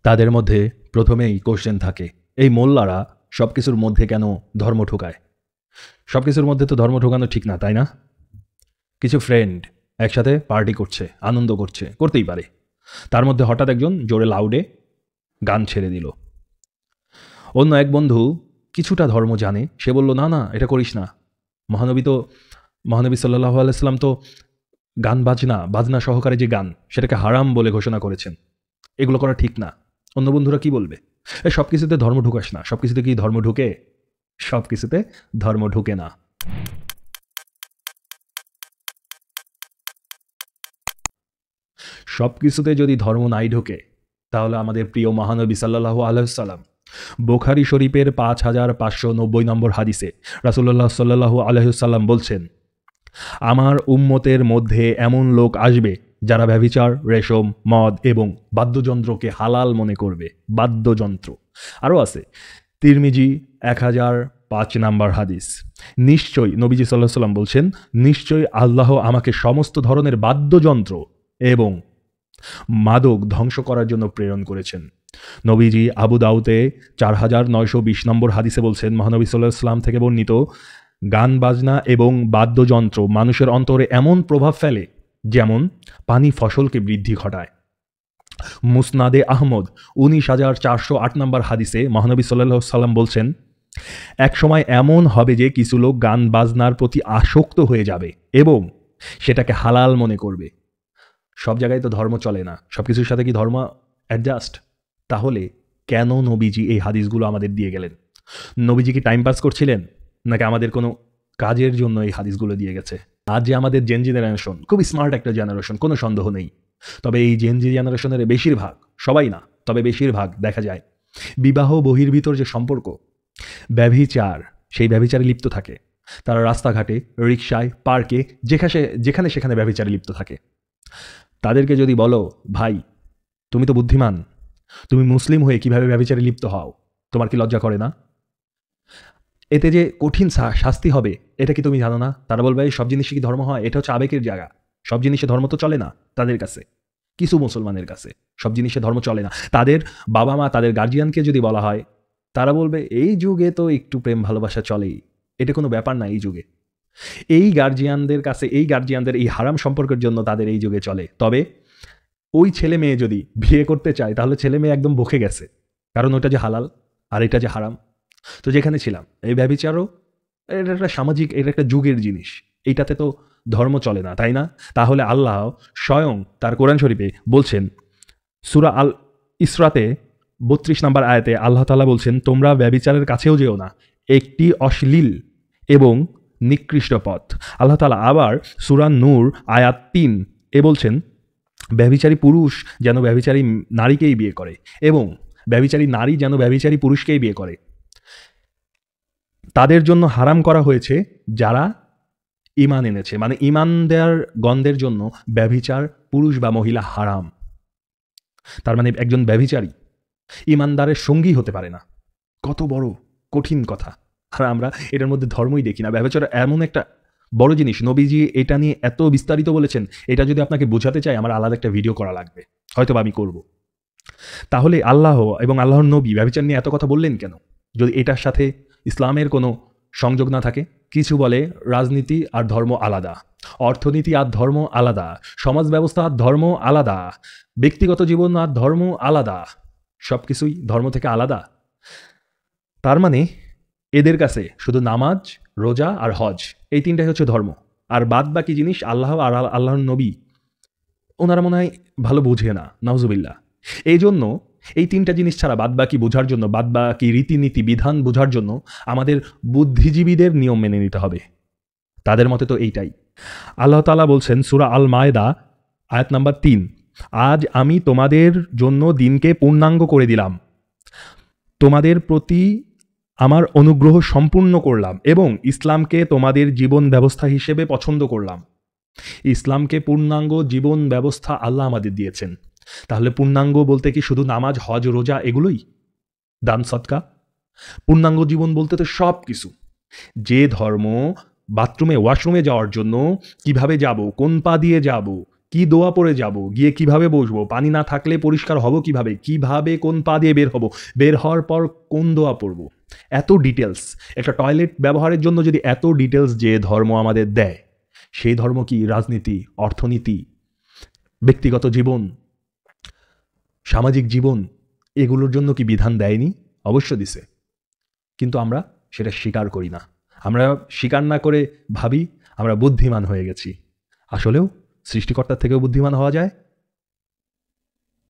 তাদের মধ্যে প্রথমেই কোশ্চেন থাকে, এই মোল্লারা সব কিছুর মধ্যে কেন ধর্ম ঢোকায়? সব কিছুর মধ্যে তো ধর্ম ঢোকানো ঠিক না, তাই না? কিছু ফ্রেন্ড একসাথে পার্টি করছে, আনন্দ করছে, করতেই পারে। তার মধ্যে হঠাৎ একজন জোরে লাউডে গান ছেড়ে দিল। অন্য এক বন্ধু কিছুটা ধর্ম জানে, সে বলল, না না, এটা করিস না। মহানবী সাল্লাল্লাহু আলাইহি সাল্লাম তো গান বাজনা সহকারে যে গান, সেটাকে হারাম বলে ঘোষণা করেছেন, এগুলো করা ঠিক না। অন্য বন্ধুরা কি বলবে? সব কিছুতে ধর্ম ঢুকাস না। সব কিছুতে কি ধর্ম ঢুকে? সব কিছুতে ধর্ম ঢুকে না। সব কিছুতে যদি ধর্ম নাই ঢোকে, তাহলে আমাদের প্রিয় মহানবী সাল্লাল্লাহু আলাইহি সাল্লাম বুখারী শরীফের 5590 নম্বর হাদিসে রাসূলুল্লাহ সাল্লাল্লাহু আলাইহি সাল্লাম বলছেন, আমার উম্মতের মধ্যে এমন লোক আসবে যারা ব্যভিচার, রেশম, মদ এবং বাদ্যযন্ত্রকে হালাল মনে করবে। বাদ্যযন্ত্র আরও আছে, তিরমিজি 1005 নম্বর হাদিস। নিশ্চয়ই নবীজি সাল্লাল্লাহু আলাইহি সাল্লাম বলছেন, নিশ্চয়ই আল্লাহ আমাকে সমস্ত ধরনের বাদ্যযন্ত্র এবং মাদক ধ্বংস করার জন্য প্রেরণ করেছেন। নবীজি আবু দাউদে 4920 নম্বর হাদিসে বলছেন, মহানবী সাল্লাল্লাহু আলাইহি সাল্লাম থেকে বর্ণিত, গান বাজনা এবং বাদ্যযন্ত্র মানুষের অন্তরে এমন প্রভাব ফেলে যেমন পানি ফসলকে বৃদ্ধি ঘটায়। মুসনাদে আহমদ 19408 নম্বর হাদিসে মহানবী সাল্লাল্লাহু আলাইহি সাল্লাম বলছেন, এক সময় এমন হবে যে কিছু লোক গান বাজনার প্রতি আসক্ত হয়ে যাবে এবং সেটাকে হালাল মনে করবে। সব জায়গায় তো ধর্ম চলে না, সব কিছুর সাথে কি ধর্ম অ্যাডজাস্ট? তাহলে কেন নবীজি এই হাদিসগুলো আমাদের দিয়ে গেলেন? নবীজি কি টাইম পাস করছিলেন, নাকি আমাদের কোনো কাজের জন্য এই হাদিসগুলো দিয়ে গেছে? আজ যে আমাদের জেনজি জেনারেশন খুবই স্মার্ট একটা জেনারেশন, কোনো সন্দেহ নেই। তবে এই জেনজি জেনারেশনের বেশিরভাগ, সবাই না তবে বেশিরভাগ দেখা যায় বিবাহ বহির্ভূত যে সম্পর্ক, ব্যভিচার, সেই ব্যভিচারে লিপ্ত থাকে। তারা রাস্তাঘাটে, রিকশায়, পার্কে, যেখানে সেখানে ব্যভিচারে লিপ্ত থাকে। তাদেরকে যদি বলো, ভাই তুমি তো বুদ্ধিমান, তুমি মুসলিম হয়ে কিভাবে ব্যভিচারে লিপ্ত হও, তোমার কি লজ্জা করে না? এতে যে কঠিন শাস্তি হবে এটা কি তুমি জানো না? তারা বলবে, এই সব জিনিসে কি ধর্ম হয়? এটা হচ্ছে আবেগের জায়গা, সব জিনিসে ধর্ম তো চলে না। তাদের কাছে, কিছু মুসলমানের কাছে সব জিনিসে ধর্ম চলে না। তাদের বাবা মা, তাদের গার্জিয়ানকে যদি বলা হয়, তারা বলবে, এই যুগে তো একটু প্রেম ভালোবাসা চলেই, এটা কোনো ব্যাপার না এই যুগে। এই গার্জিয়ানদের কাছে, এই গার্জিয়ানদের এই হারাম সম্পর্কের জন্য তাদের এই যুগে চলে। তবে ওই ছেলে মেয়ে যদি বিয়ে করতে চায়, তাহলে ছেলে মেয়ে একদম বকে গেছে, কারণ ওটা যে হালাল আর এটা যে হারাম। তো যেখানে ছিলাম, এই ব্যভিচারও এটা একটা সামাজিক, এটা একটা যুগের জিনিস, এইটাতে তো ধর্ম চলে না, তাই না? তাহলে আল্লাহ স্বয়ং তার কোরআন শরীফে বলছেন, সূরা আল ইসরাতে 32 নম্বর আয়াতে আল্লাহ তাআলা বলছেন, তোমরা ব্যভিচারের কাছেও যেও না, একটি অশ্লীল এবং নিকৃষ্ট পথ। আল্লাহ তাআলা আবার সূরা নূর আয়াত 3 এ বলছেন, ব্যভিচারী পুরুষ যেন ব্যভিচারী নারীকেই বিয়ে করে এবং ব্যভিচারী নারী যেন ব্যভিচারী পুরুষকেই বিয়ে করে। তাদের জন্য হারাম করা হয়েছে যারা ঈমান এনেছে, মানে ঈমানদার গণদের জন্য ব্যভিচার পুরুষ বা মহিলা হারাম। তার মানে একজন ব্যভিচারী ঈমানদারের সঙ্গী হতে পারে না। কত বড় কঠিন কথা! আর আমরা এটার মধ্যে ধর্মই দেখি না। ব্যভিচার এমন একটা বড় জিনিস, নবীজি এটা নিয়ে এত বিস্তারিত বলেছেন, এটা যদি আপনাকে বোঝাতে চাই আমার আলাদা একটা ভিডিও করা লাগবে, হয়তো আমি করব। তাহলে আল্লাহ এবং আল্লাহর নবী ব্যভিচার নিয়ে এত কথা বললেন কেন, যদি এটার সাথে ইসলামের কোনো সংযোগ না থাকে? কিছু বলে রাজনীতি আর ধর্ম আলাদা, অর্থনীতি আর ধর্ম আলাদা, সমাজ ব্যবস্থা আর ধর্ম আলাদা, ব্যক্তিগত জীবন আর ধর্ম আলাদা, সব কিছুই ধর্ম থেকে আলাদা। তার মানে এদের কাছে শুধু নামাজ, রোজা আর হজ, এই তিনটাই হচ্ছে ধর্ম, আর বাদ বাকি জিনিস আল্লাহ আর আল্লাহর নবী ওনারা মনে হয় ভালো বুঝে না, নাউজুবিল্লাহ। এই জন্য এই তিনটা জিনিস ছাড়া বাদ বাকি বোঝার জন্য, বাদ বাকি রীতিনীতি বিধান বোঝার জন্য আমাদের বুদ্ধিজীবীদের নিয়ম মেনে নিতে হবে। তাদের মতে তো এইটাই। আল্লাহ তাআলা বলছেন সূরা আল মায়েদা আয়াত নাম্বার 3, আজ আমি তোমাদের জন্য দিনকে পূর্ণাঙ্গ করে দিলাম, তোমাদের প্রতি আমার অনুগ্রহ সম্পূর্ণ করলাম এবং ইসলামকে তোমাদের জীবন ব্যবস্থা হিসেবে পছন্দ করলাম। ইসলামকে পূর্ণাঙ্গ জীবন ব্যবস্থা আল্লাহ আমাদের দিয়েছেন। তাহলে পূর্ণাঙ্গ বলতে কি শুধু নামাজ, হজ, রোজা এগুলোই? দান সদকা? পূর্ণাঙ্গ জীবন বলতে তো সব কিছু। যে ধর্ম বাথরুমে, ওয়াশরুমে যাওয়ার জন্য কিভাবে যাব, কোন পা দিয়ে যাব, কি দোয়া পড়ে যাব, গিয়ে কিভাবে বসবো, পানি না থাকলে পরিষ্কার হব কিভাবে, কিভাবে কোন পা দিয়ে বের হব, বের হওয়ার পর কোন দোয়া পড়ব, এত ডিটেলস। একটা টয়লেট ব্যবহারের জন্য যদি এত ডিটেলস যে ধর্ম আমাদের দেয়, সেই ধর্ম কি রাজনীতি, অর্থনীতি, ব্যক্তিগত জীবন, সামাজিক জীবন, এগুলোর জন্য কি বিধান দেয়নি? অবশ্য দিছে, কিন্তু আমরা সেটা স্বীকার করি না। আমরা স্বীকার না করে ভাবি আমরা বুদ্ধিমান হয়ে গেছি। আসলেও সৃষ্টিকর্তার থেকেও বুদ্ধিমান হওয়া যায়।